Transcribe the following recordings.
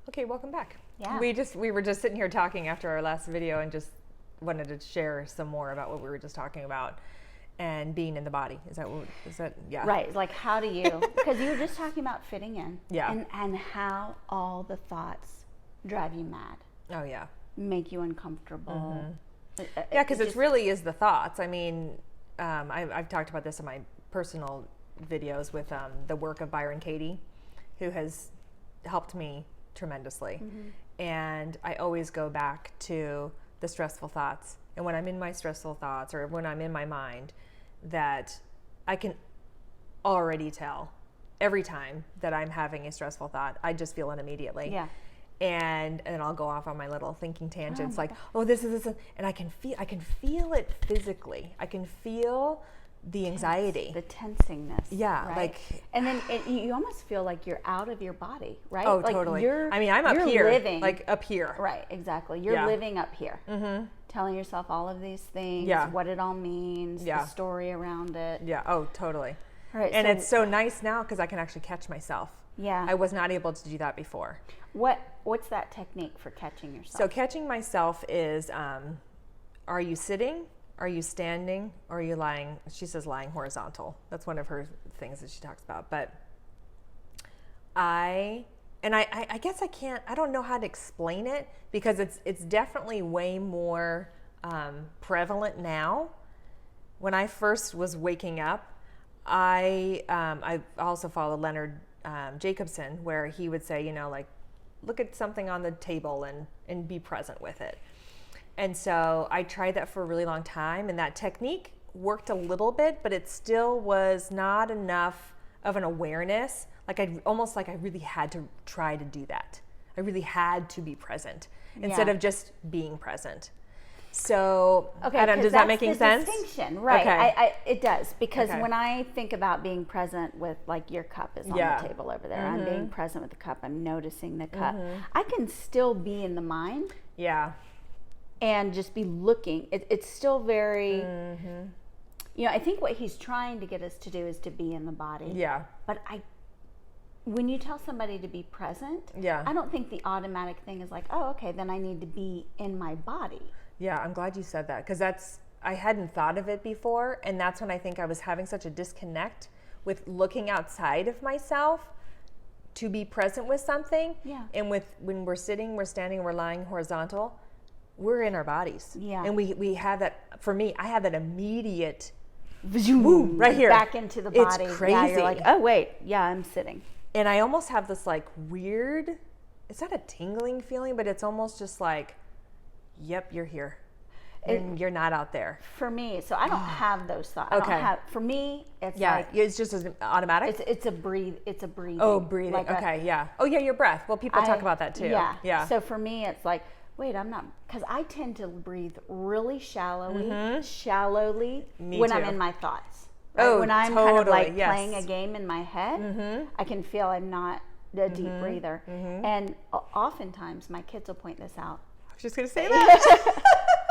Okay, welcome back. Yeah. We were just sitting here talking after our last video and just wanted to share some more about what we were just talking about and being in the body. Is that yeah. Right. Like, how do you, because you were just talking about fitting in. Yeah. And how all the thoughts drive you mad. Oh yeah. Make you uncomfortable. Yeah, because it really is the thoughts. I mean, I've talked about this in my personal videos with the work of Byron Katie, who has helped me tremendously. And I always go back to the stressful thoughts. And when I'm in my stressful thoughts or when I'm in my mind, that I can already tell every time that I'm having a stressful thought, I just feel it immediately. Yeah. And I'll go off on my little thinking tangents, this is, and I can feel it physically. I can feel the anxiety, the tensingness. Yeah, right? And then you almost feel like you're out of your body, right? Oh, like totally. I'm up here, living, like up here. Right, exactly. You're living up here, telling yourself all of these things, what it all means, the story around it. Yeah. Oh, totally. Right. And it's so nice now because I can actually catch myself. Yeah. I was not able to do that before. What's that technique for catching yourself? So catching myself is, are you sitting? Are you standing? Or are you lying? She says lying horizontal. That's one of her things that she talks about. But I guess I don't know how to explain it because it's definitely way more prevalent now. When I first was waking up, I also followed Leonard Jacobson, where he would say, look at something on the table and be present with it. And so I tried that for a really long time, and that technique worked a little bit, but it still was not enough of an awareness. I really had to try to do that. I really had to be present instead of just being present. So, okay, does that making sense? Distinction, right? Okay. It does, because when I think about being present with, your cup is on the table over there. I'm being present with the cup. I'm noticing the cup. I can still be in the mind. Yeah. And just be looking. It's still very. I think what he's trying to get us to do is to be in the body. Yeah. But when you tell somebody to be present, I don't think the automatic thing is like, oh, okay, then I need to be in my body. Yeah, I'm glad you said that, because I hadn't thought of it before, and that's when I think I was having such a disconnect with looking outside of myself to be present with something. Yeah. And when we're sitting, we're standing, we're lying horizontal, we're in our bodies. Yeah. And we have that, for me, I have that immediate boom, right here. Back into the body. It's crazy. Yeah, you're like, oh wait, I'm sitting. And I almost have this weird, it's not a tingling feeling, but it's almost just yep, you're here. And you're not out there. For me, so I don't have those thoughts. Okay. For me, it's it's just as automatic. It's a breathing. Oh, breathing. Okay, yeah. Oh, yeah, your breath. Well, people talk about that too. Yeah. Yeah. So for me, it's wait, I'm not, because I tend to breathe really shallowly Me when too. I'm in my thoughts. Right? Oh, when I'm totally, kind of yes. playing a game in my head, I can feel I'm not a deep breather. And oftentimes my kids will point this out. I was just going to say that.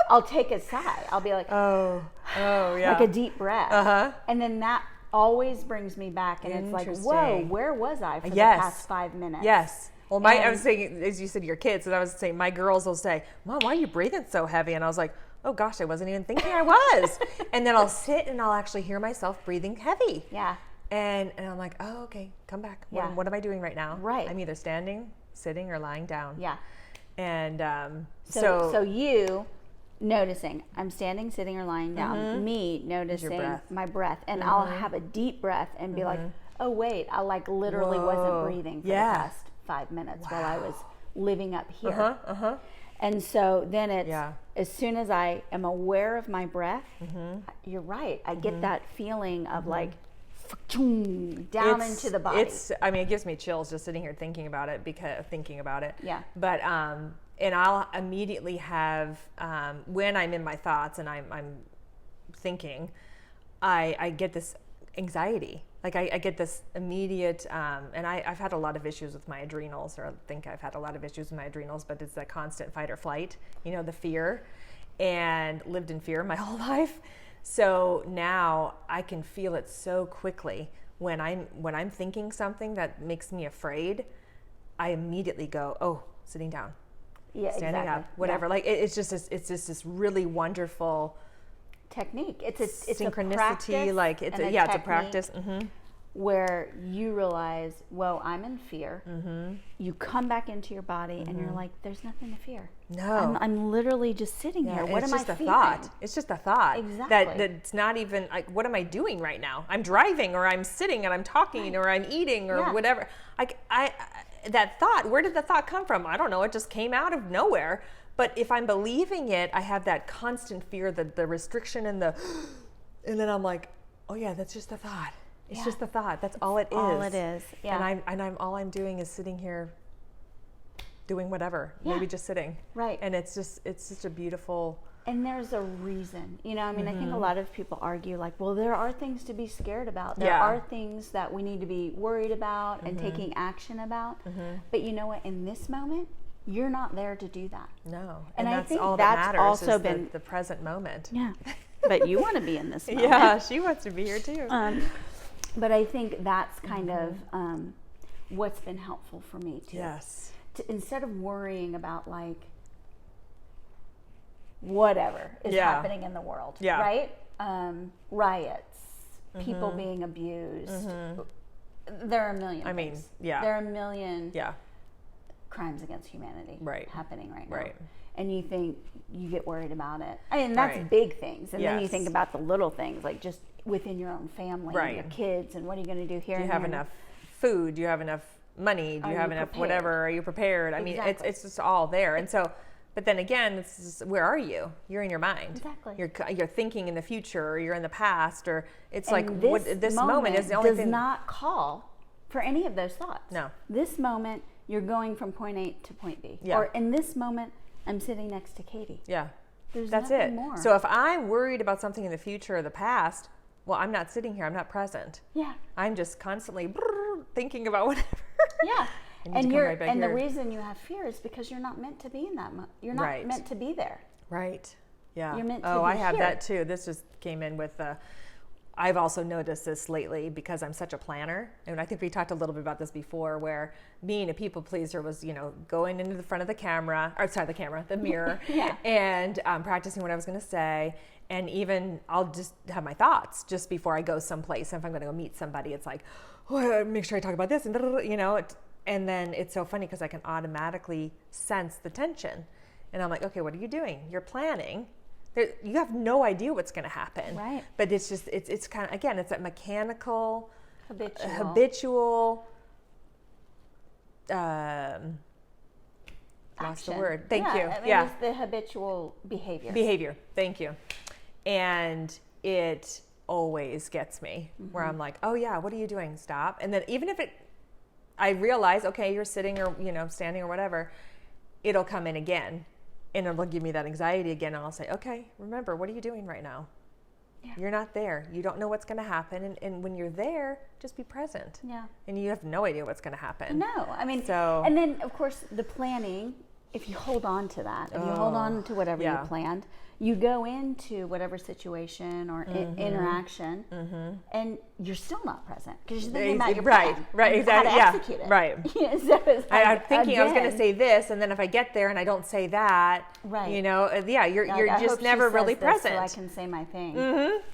I'll take a sigh. I'll be like, oh, yeah. Like a deep breath. Uh-huh. And then that always brings me back. And it's like, whoa, where was I for the past 5 minutes? Yes. Well, I was saying, as you said, your kids, and I was saying, my girls will say, Mom, why are you breathing so heavy? And I was like, oh gosh, I wasn't even thinking I was. And then I'll sit and I'll actually hear myself breathing heavy. Yeah. And I'm like, oh, okay, come back. What am I doing right now? Right. I'm either standing, sitting, or lying down. Yeah. And so you noticing I'm standing, sitting, or lying down. Me noticing my breath, and I'll have a deep breath and be like, oh wait, I literally wasn't breathing for the past 5 minutes while I was living up here. And so then it's as soon as I am aware of my breath, you're right. I get that feeling of down into the body. It gives me chills just sitting here thinking about it. Yeah. But and I'll immediately have when I'm in my thoughts and I'm thinking, I get this anxiety. I get this immediate, and I've had a lot of issues with my adrenals, or I think I've had a lot of issues with my adrenals, but it's that constant fight or flight, the fear, and lived in fear my whole life. So now I can feel it so quickly when I'm thinking something that makes me afraid. I immediately go, oh, sitting down, standing up, whatever. Yeah. Like it's just this really wonderful technique. It's a synchronicity. practice, Like it's and it's a practice. Where you realize, well, I'm in fear. You come back into your body and you're like, there's nothing to fear. No. I'm literally just sitting here. What am I feeling? It's just a thought. Exactly. That it's not even like, what am I doing right now? I'm driving, or I'm sitting and I'm talking, or I'm eating, or whatever. That thought, where did the thought come from? I don't know. It just came out of nowhere. But if I'm believing it, I have that constant fear, the restriction and then I'm like, oh yeah, that's just a thought. It's just a thought. That's all it is. All it is. Yeah. And I'm all I'm doing is sitting here doing whatever. Maybe just sitting. Right. And it's such a beautiful. And there's a reason. You know, I mean, I think a lot of people argue like, well, there are things to be scared about. There are things that we need to be worried about and taking action about. But you know what? In this moment, you're not there to do that. No. And I that's think all that's that matters also is been the present moment. Yeah. But you want to be in this moment. Yeah, she wants to be here too. But I think that's kind of what's been helpful for me too. Yes. Instead of worrying about like whatever is happening in the world, right? Riots, people being abused. There are a million things. There are a million crimes against humanity happening right now. Right. And you think you get worried about it. I mean, that's big things. And then you think about the little things, like just within your own family and your kids, and what are you going to do here? Do you have enough food? Do you have enough money? Do you have enough whatever? Are you prepared? I mean, it's just all there. And so, but then again, it's just, where are you? You're in your mind. Exactly. You're thinking in the future, or you're in the past, or it's and like this moment is the only does thing. Not call for any of those thoughts. No. This moment, you're going from point A to point B. Or in this moment, I'm sitting next to Katie. Yeah. There's That's nothing it. more. So if I'm worried about something in the future or the past, well, I'm not sitting here. I'm not present. Yeah. I'm just constantly thinking about whatever. Yeah. And the reason you have fear is because you're not meant to be in that. You're not meant to be there. Right. Yeah. You're meant to I be have here. that too. This just came in with. I've also noticed this lately because I'm such a planner, and I think we talked a little bit about this before, where being a people pleaser was, going into the front of the mirror, and practicing what I was going to say. And even I'll just have my thoughts just before I go someplace. If I'm going to go meet somebody, it's like, oh, make sure I talk about this, and and then it's so funny because I can automatically sense the tension, and I'm like, okay, what are you doing? You're planning. You have no idea what's going to happen, right? But it's just it's kind of, again, it's that mechanical, habitual. Lost the word. Thank you. I mean, it's the habitual behavior. Thank you. And it always gets me where I'm like, oh yeah, what are you doing? Stop. And then even if I realize, okay, you're sitting or, standing or whatever, it'll come in again and it'll give me that anxiety again. And I'll say, okay, remember, what are you doing right now? Yeah. You're not there. You don't know what's going to happen. And when you're there, just be present. Yeah. And you have no idea what's going to happen. No. I mean, and then of course the planning, if you hold on to that, if you hold on to whatever you planned, you go into whatever situation or interaction, and you're still not present because you're thinking about your plan, right, exactly, how to execute it. Right. So it's like, I'm thinking I was going to say this, and then if I get there and I don't say that, right? You're just never really present. So I can say my thing.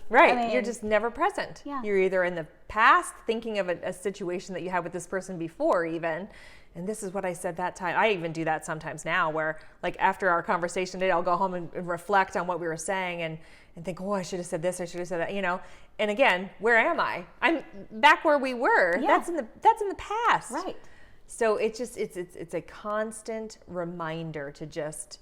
Right. I mean, you're just never present. Yeah. You're either in the past thinking of a situation that you had with this person before, even. And this is what I said that time. I even do that sometimes now where, like, after our conversation today, I'll go home and reflect on what we were saying and think, oh, I should have said this, I should have said that, And again, where am I? I'm back where we were. Yeah. That's in the past. Right. So it's a constant reminder to just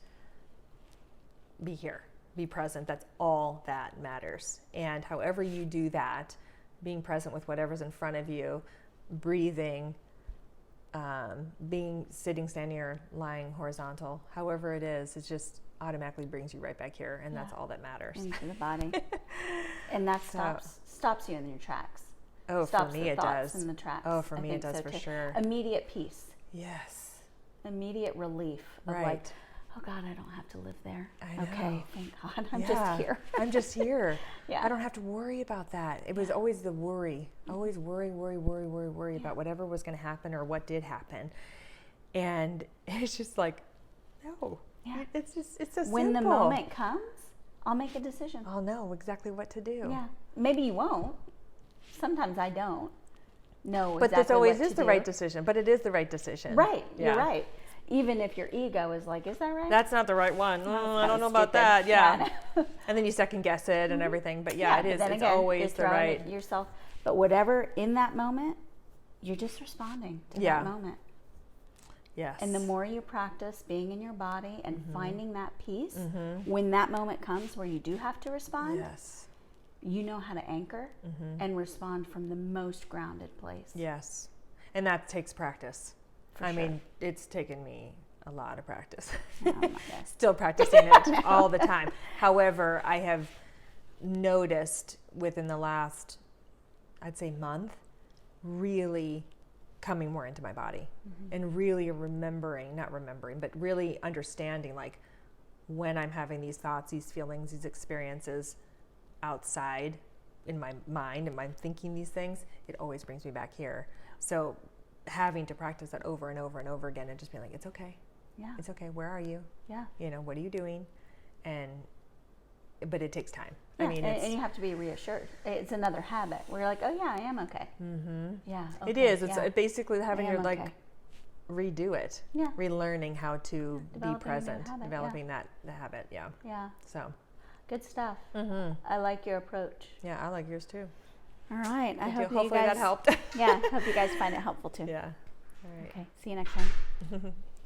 be here, be present. That's all that matters. And however you do that, being present with whatever's in front of you, breathing, being sitting, standing, or lying horizontal, however it is, it just automatically brings you right back here, and that's all that matters. Into the body. And that stops you in your tracks. Oh, stops for me the it thoughts does. in the tracks. Oh, for me I it does so for too. sure. Immediate peace. Yes. Immediate relief of like, oh God, I don't have to live there. I know. Okay, thank God, I'm just here. I'm just here. Yeah. I don't have to worry about that. It was always the worry. Always worry about whatever was going to happen or what did happen. And it's just like, no. Yeah. It's so simple. When the moment comes, I'll make a decision. I'll know exactly what to do. Yeah. Maybe you won't. Sometimes I don't know But exactly this always what is to the do. right decision. But it is the right decision. Right. Yeah. You're right. Even if your ego is like, is that right? That's not the right one. No, I don't know about stupid. that. Yeah. Yeah. And then you second guess it and everything. But yeah, it but is. then It's again, always you're the throwing right. it yourself. But whatever in that moment, you're just responding to that moment. Yes. And the more you practice being in your body and finding that peace, when that moment comes where you do have to respond, Yes. you know how to anchor and respond from the most grounded place. Yes. And that takes practice. For sure. mean, it's taken me a lot of practice. Oh my gosh. Still practicing it all the time. However, I have noticed within the last, I'd say, month, really coming more into my body and really but really understanding, like, when I'm having these thoughts, these feelings, these experiences outside in my mind and I'm thinking these things, it always brings me back here. So having to practice that over and over and over again and just being like, it's okay. Yeah. It's okay. Where are you? Yeah. What are you doing? But it takes time. Yeah, I mean, and you have to be reassured. It's another habit where you're like, oh yeah, I am okay. Mm-hmm. Yeah. Okay, it is. It's yeah. basically having to okay. redo it. Yeah. Relearning how to be present, habit, developing that habit. Yeah. Yeah. So. Good stuff. I like your approach. Yeah, I like yours too. All right. I hope Hopefully you guys, that helped. yeah. Hope you guys find it helpful too. Yeah. All right. Okay. See you next time.